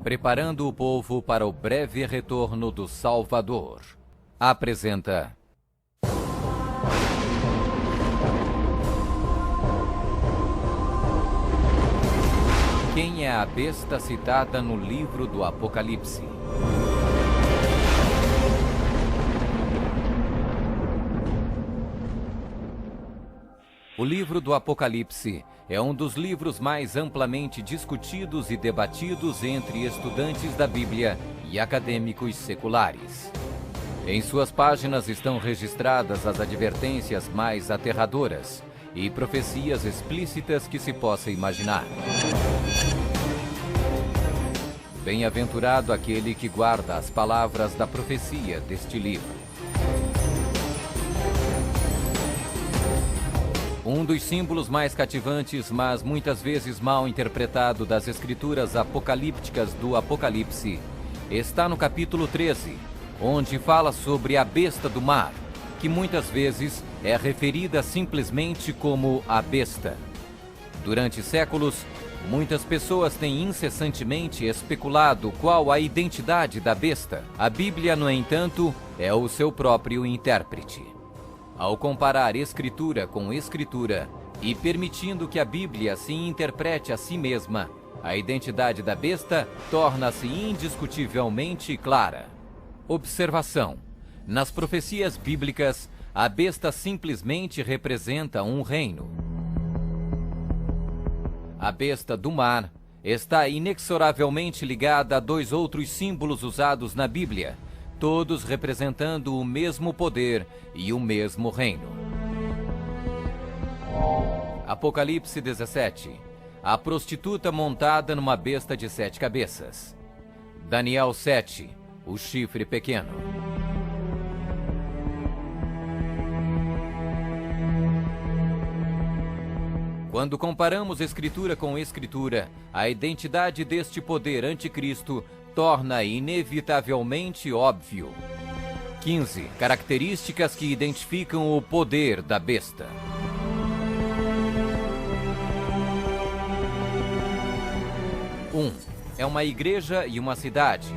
Preparando o povo para o breve retorno do Salvador. Apresenta... Quem é a besta citada no livro do Apocalipse? O livro do Apocalipse é um dos livros mais amplamente discutidos e debatidos entre estudantes da Bíblia e acadêmicos seculares. Em suas páginas estão registradas as advertências mais aterradoras e profecias explícitas que se possa imaginar. Bem-aventurado aquele que guarda as palavras da profecia deste livro. Um dos símbolos mais cativantes, mas muitas vezes mal interpretado das escrituras apocalípticas do Apocalipse, está no capítulo 13, onde fala sobre a besta do mar, que muitas vezes é referida simplesmente como a besta. Durante séculos, muitas pessoas têm incessantemente especulado qual a identidade da besta. A Bíblia, no entanto, é o seu próprio intérprete. Ao comparar Escritura com Escritura e permitindo que a Bíblia se interprete a si mesma, a identidade da besta torna-se indiscutivelmente clara. Observação: nas profecias bíblicas, a besta simplesmente representa um reino. A besta do mar está inexoravelmente ligada a dois outros símbolos usados na Bíblia, todos representando o mesmo poder e o mesmo reino. Apocalipse 17. A prostituta montada numa besta de 7 cabeças. Daniel 7. O chifre pequeno. Quando comparamos Escritura com Escritura, a identidade deste poder anticristo torna inevitavelmente óbvio. 15. Características que identificam o poder da besta. 1. É uma igreja e uma cidade.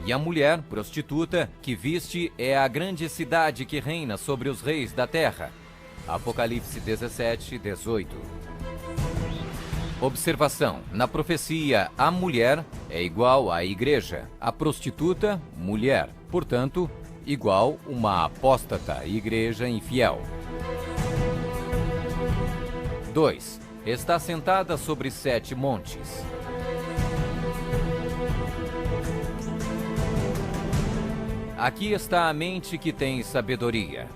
E a mulher, prostituta, que viste é a grande cidade que reina sobre os reis da terra. Apocalipse 17, 18. Observação: na profecia, a mulher é igual à igreja, a prostituta, mulher, portanto, igual uma apóstata, igreja infiel. 2. Está sentada sobre 7 montes. Aqui está a mente que tem sabedoria.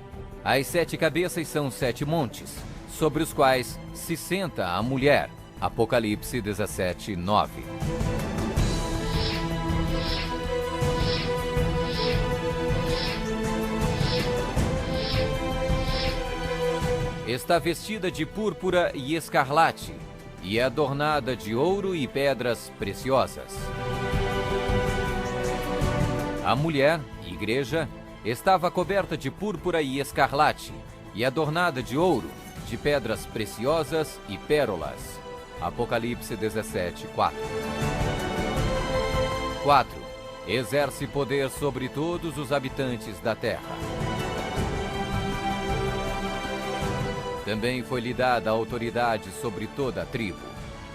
As 7 cabeças são 7 montes, sobre os quais se senta a mulher. Apocalipse 17, 9. Está vestida de púrpura e escarlate, e é adornada de ouro e pedras preciosas. A mulher, igreja, estava coberta de púrpura e escarlate, e adornada de ouro, de pedras preciosas e pérolas. Apocalipse 17, 4. 4. Exerce poder sobre todos os habitantes da terra. Também foi-lhe dada autoridade sobre toda a tribo,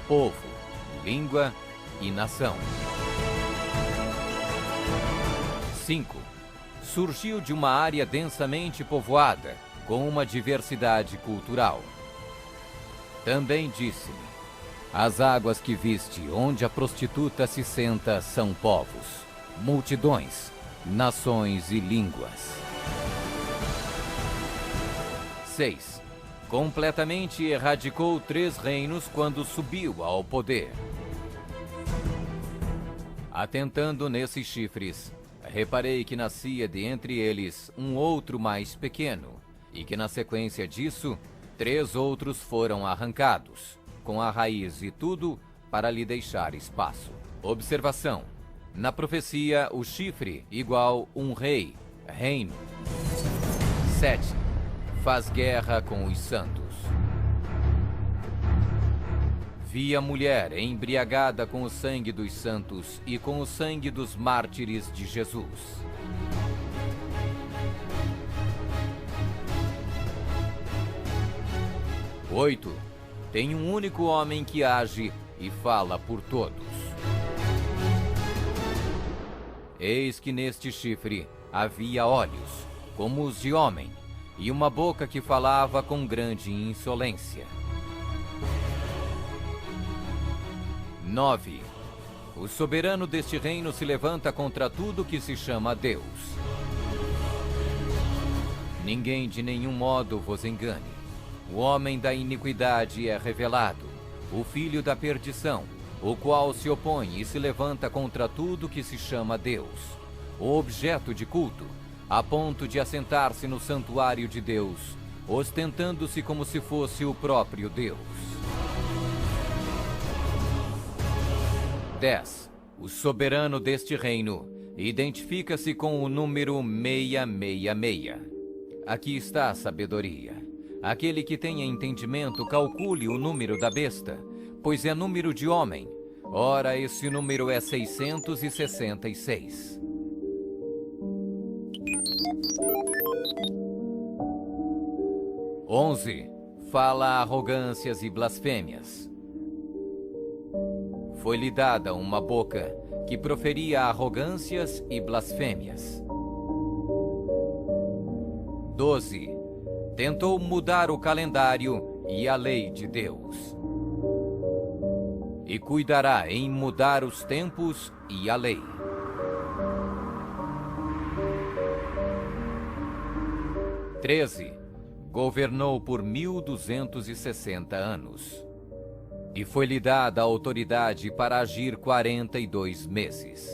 povo, língua e nação. 5. Surgiu de uma área densamente povoada, com uma diversidade cultural. Também disse-me: as águas que viste, onde a prostituta se senta, são povos, multidões, nações e línguas. 6. Completamente erradicou 3 reinos quando subiu ao poder. Atentando nesses chifres, reparei que nascia de entre eles um outro mais pequeno, e que na sequência disso, 3 outros foram arrancados, com a raiz e tudo, para lhe deixar espaço. Observação: na profecia, o chifre igual um rei, reino. 7. Faz guerra com os santos. Vi a mulher embriagada com o sangue dos santos e com o sangue dos mártires de Jesus. 8. Tem um único homem que age e fala por todos. Eis que neste chifre havia olhos, como os de homem, e uma boca que falava com grande insolência. 9. O soberano deste reino se levanta contra tudo que se chama Deus. Ninguém de nenhum modo vos engane. O homem da iniquidade é revelado, o filho da perdição, o qual se opõe e se levanta contra tudo que se chama Deus, o objeto de culto, a ponto de assentar-se no santuário de Deus, ostentando-se como se fosse o próprio Deus. 10. O soberano deste reino identifica-se com o número 666. Aqui está a sabedoria. Aquele que tenha entendimento, calcule o número da besta, pois é número de homem. Ora, esse número é 666. 11. Fala arrogâncias e blasfêmias. Foi-lhe dada uma boca que proferia arrogâncias e blasfêmias. 12. Tentou mudar o calendário e a lei de Deus. E cuidará em mudar os tempos e a lei. 13. Governou por 1260 anos. E foi-lhe dada a autoridade para agir 42 meses.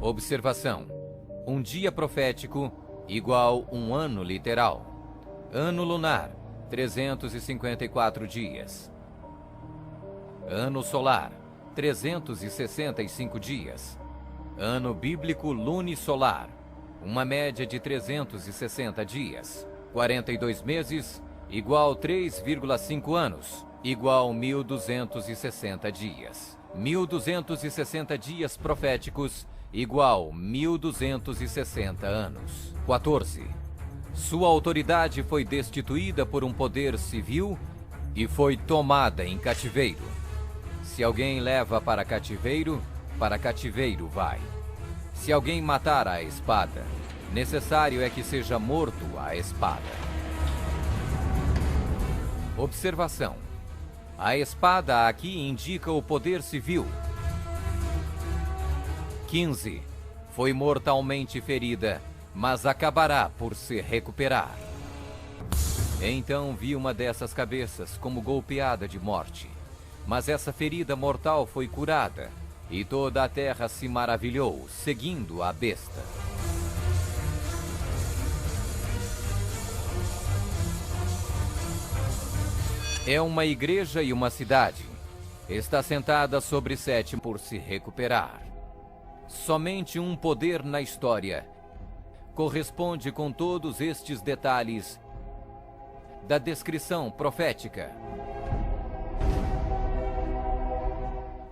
Observação: um dia profético igual um ano literal. Ano lunar, 354 dias. Ano solar, 365 dias. Ano bíblico lunisolar, uma média de 360 dias. 42 meses, igual 3,5 anos, igual 1260 dias. 1260 dias proféticos, igual 1260 anos. 14. Sua autoridade foi destituída por um poder civil e foi tomada em cativeiro. Se alguém leva para cativeiro vai. Se alguém matar à espada, necessário é que seja morto à espada. Observação: a espada aqui indica o poder civil. 15. Foi mortalmente ferida, mas acabará por se recuperar. Então vi uma dessas cabeças como golpeada de morte. Mas essa ferida mortal foi curada, e toda a terra se maravilhou, seguindo a besta. É uma igreja e uma cidade. Está sentada sobre 7 por se recuperar. Somente um poder na história corresponde com todos estes detalhes da descrição profética.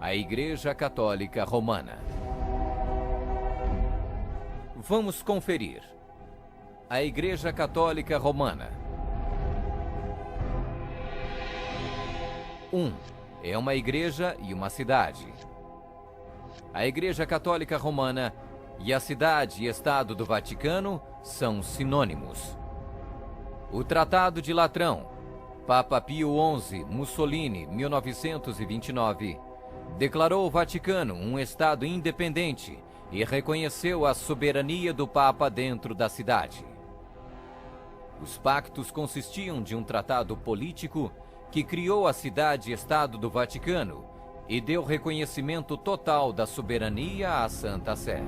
A Igreja Católica Romana. Vamos conferir. A Igreja Católica Romana. 1. É uma igreja e uma cidade. A Igreja Católica Romana e a cidade e Estado do Vaticano são sinônimos. O Tratado de Latrão, Papa Pio XI, Mussolini, 1929, declarou o Vaticano um Estado independente e reconheceu a soberania do Papa dentro da cidade. Os pactos consistiam de um tratado político que criou a cidade-estado do Vaticano e deu reconhecimento total da soberania à Santa Sé.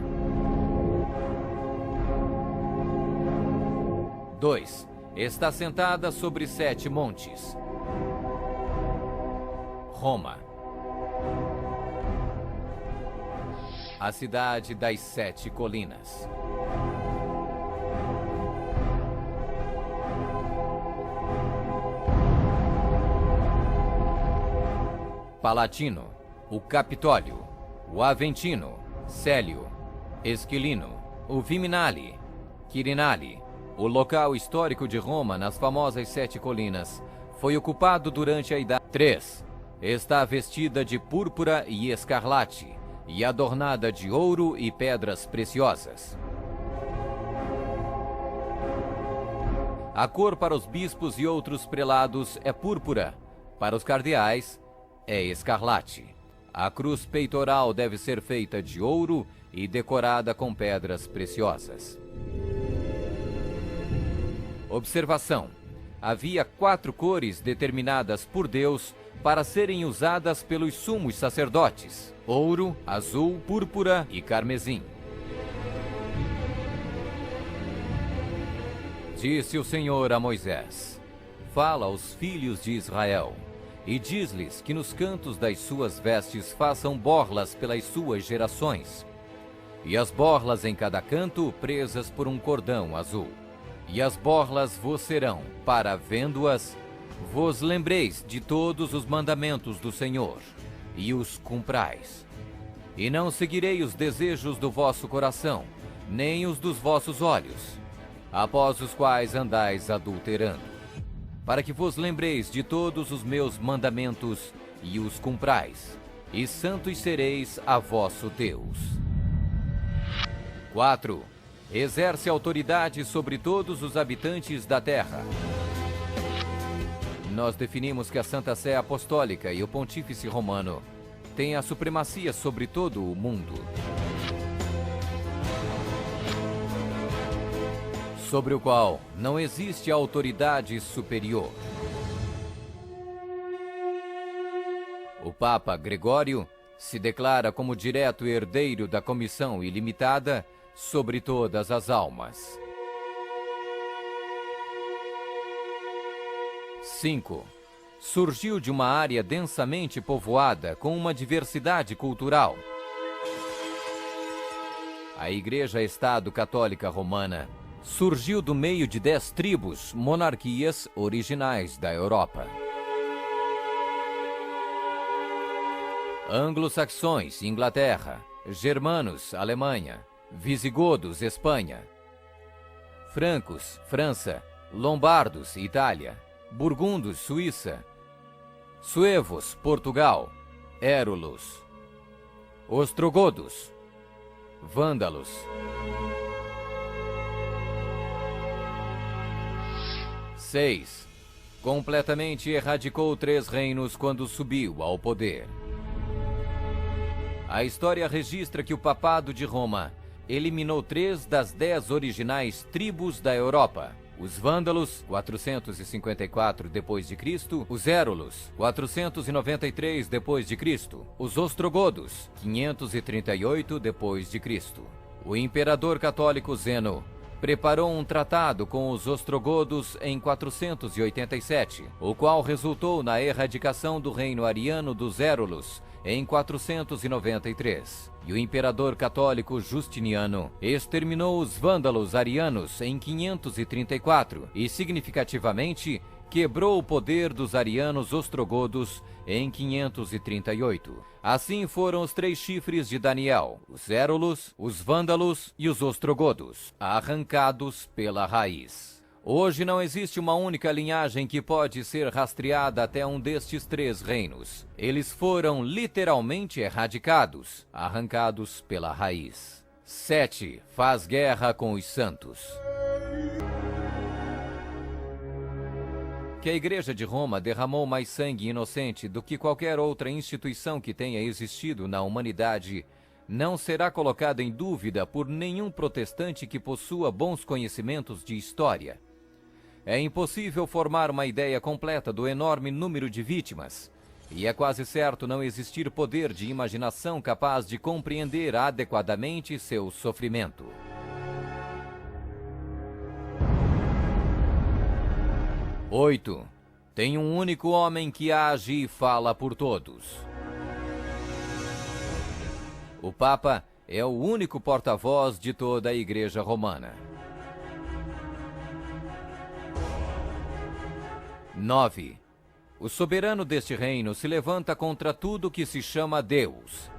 2. Está sentada sobre 7 montes. Roma. A cidade das 7 colinas. Palatino, o Capitólio, o Aventino, Célio, Esquilino, o Viminale, Quirinale. O local histórico de Roma, nas famosas 7 colinas, foi ocupado durante a Idade 3. Está vestida de púrpura e escarlate e adornada de ouro e pedras preciosas. A cor para os bispos e outros prelados é púrpura, para os cardeais é escarlate. A cruz peitoral deve ser feita de ouro e decorada com pedras preciosas. Observação: havia 4 cores determinadas por Deus para serem usadas pelos sumos sacerdotes: ouro, azul, púrpura e carmesim. Disse o Senhor a Moisés: fala aos filhos de Israel e diz-lhes que nos cantos das suas vestes façam borlas pelas suas gerações, e as borlas em cada canto presas por um cordão azul. E as borlas vos serão, para vendo-as, vos lembreis de todos os mandamentos do Senhor, e os cumprais. E não seguirei os desejos do vosso coração, nem os dos vossos olhos, após os quais andais adulterando, para que vos lembreis de todos os meus mandamentos e os cumprais, e santos sereis a vosso Deus. 4. Exerce autoridade sobre todos os habitantes da terra. Nós definimos que a Santa Sé Apostólica e o Pontífice Romano têm a supremacia sobre todo o mundo, sobre o qual não existe autoridade superior. O Papa Gregório se declara como direto herdeiro da comissão ilimitada sobre todas as almas. 5. Surgiu de uma área densamente povoada com uma diversidade cultural. A Igreja-Estado Católica Romana surgiu do meio de 10 tribos, monarquias originais da Europa. Anglo-saxões, Inglaterra; germanos, Alemanha; visigodos, Espanha; francos, França; lombardos, Itália; burgundos, Suíça; suevos, Portugal; érulos; ostrogodos; vândalos. 6. Completamente erradicou 3 reinos quando subiu ao poder. A história registra que o Papado de Roma eliminou 3 das 10 originais tribos da Europa: os vândalos, 454 d.C., os érulos, 493 d.C., os ostrogodos, 538 d.C. O imperador católico Zeno preparou um tratado com os ostrogodos em 487, o qual resultou na erradicação do reino ariano dos érulos em 493. E o imperador católico Justiniano exterminou os vândalos arianos em 534 e, significativamente, quebrou o poder dos arianos ostrogodos em 538. Assim foram os 3 chifres de Daniel: os érulos, os vândalos e os ostrogodos, arrancados pela raiz. Hoje não existe uma única linhagem que pode ser rastreada até um destes 3 reinos. Eles foram literalmente erradicados, arrancados pela raiz. 7. Faz guerra com os santos. Que a Igreja de Roma derramou mais sangue inocente do que qualquer outra instituição que tenha existido na humanidade não será colocada em dúvida por nenhum protestante que possua bons conhecimentos de história. É impossível formar uma ideia completa do enorme número de vítimas, e é quase certo não existir poder de imaginação capaz de compreender adequadamente seu sofrimento. 8. Tem um único homem que age e fala por todos. O Papa é o único porta-voz de toda a Igreja Romana. 9. O soberano deste reino se levanta contra tudo que se chama Deus.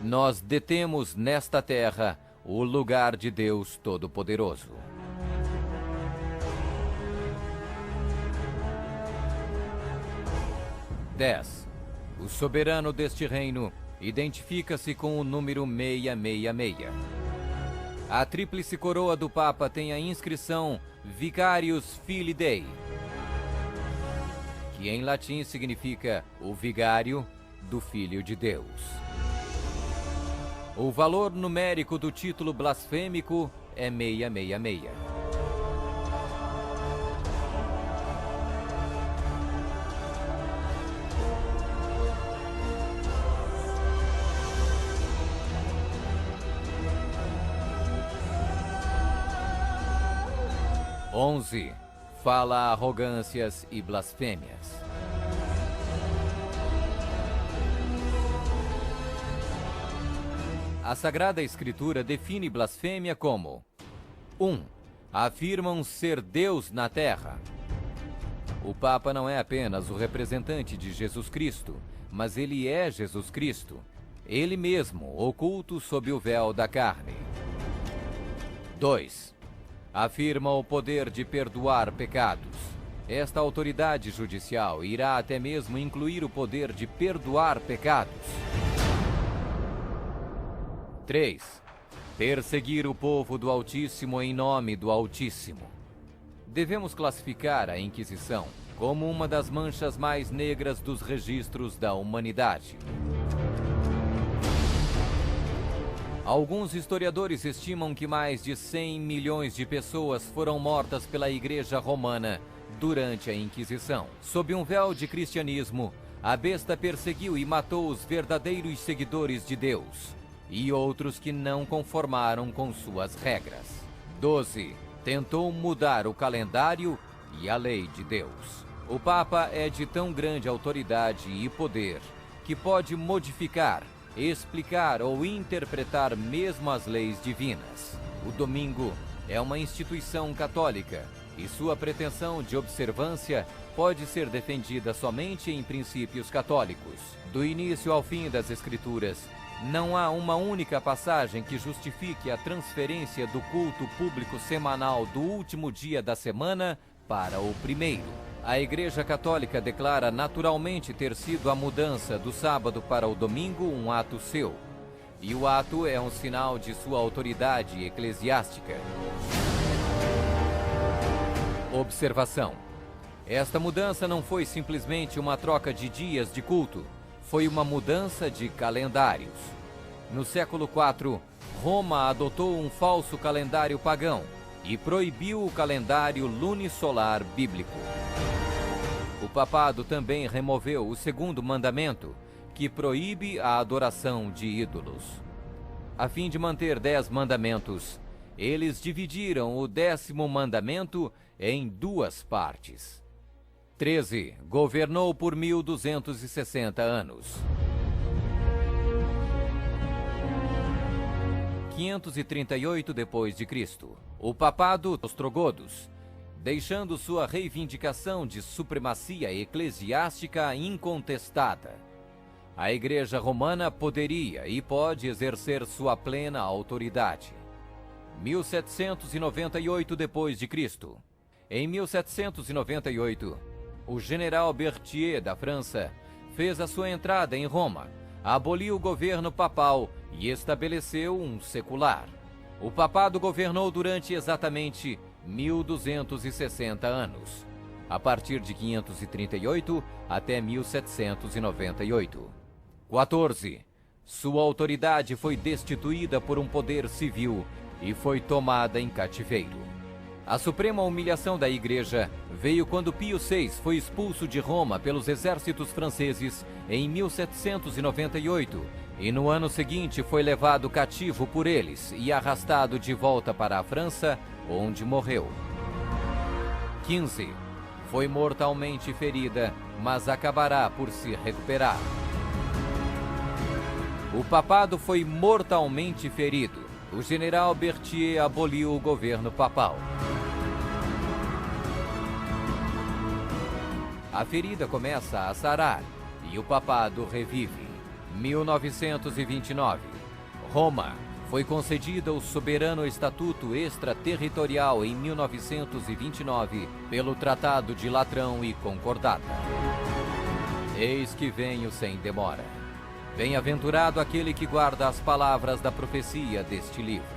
Nós detemos nesta terra o lugar de Deus Todo-Poderoso. O soberano deste reino identifica-se com o número 666. A tríplice coroa do Papa tem a inscrição Vicarius Filii Dei, que em latim significa o vigário do Filho de Deus. O valor numérico do título blasfêmico é 666. Fala arrogâncias e blasfêmias. A Sagrada Escritura define blasfêmia como 1. Afirmam ser Deus na terra. O Papa não é apenas o representante de Jesus Cristo, mas ele é Jesus Cristo, ele mesmo oculto sob o véu da carne. 2. Afirma o poder de perdoar pecados. Esta autoridade judicial irá até mesmo incluir o poder de perdoar pecados. 3. Perseguir o povo do Altíssimo em nome do Altíssimo. Devemos classificar a Inquisição como uma das manchas mais negras dos registros da humanidade. Alguns historiadores estimam que mais de 100 milhões de pessoas foram mortas pela Igreja Romana durante a Inquisição. Sob um véu de cristianismo, a besta perseguiu e matou os verdadeiros seguidores de Deus e outros que não conformaram com suas regras. 12. Tentou mudar o calendário e a lei de Deus. O Papa é de tão grande autoridade e poder que pode modificar, explicar ou interpretar mesmo as leis divinas. O domingo é uma instituição católica e sua pretensão de observância pode ser defendida somente em princípios católicos. Do início ao fim das Escrituras, não há uma única passagem que justifique a transferência do culto público semanal do último dia da semana para o primeiro. A Igreja Católica declara naturalmente ter sido a mudança do sábado para o domingo um ato seu, e o ato é um sinal de sua autoridade eclesiástica. Observação: esta mudança não foi simplesmente uma troca de dias de culto, foi uma mudança de calendários. No século IV, Roma adotou um falso calendário pagão e proibiu o calendário lunisolar bíblico. O papado também removeu o segundo mandamento, que proíbe a adoração de ídolos. A fim de manter 10 mandamentos, eles dividiram o 10º mandamento em 2 partes. 13. Governou por 1260 anos. 538 d.C. O papado Ostrogodos, deixando sua reivindicação de supremacia eclesiástica incontestada. A Igreja Romana poderia e pode exercer sua plena autoridade. 1798 d.C. Em 1798, o general Berthier da França fez a sua entrada em Roma, aboliu o governo papal e estabeleceu um secular. O papado governou durante exatamente 1260 anos, a partir de 538 até 1798. 14. Sua autoridade foi destituída por um poder civil e foi tomada em cativeiro. A suprema humilhação da Igreja veio quando Pio VI foi expulso de Roma pelos exércitos franceses em 1798 e no ano seguinte foi levado cativo por eles e arrastado de volta para a França, onde morreu. 15. Foi mortalmente ferida, mas acabará por se recuperar. O papado foi mortalmente ferido. O general Berthier aboliu o governo papal. a ferida começa a sarar e o papado revive. 1929. Roma. Foi concedida o soberano Estatuto Extraterritorial em 1929 pelo Tratado de Latrão e Concordata. Eis que venho sem demora. Bem-aventurado aquele que guarda as palavras da profecia deste livro.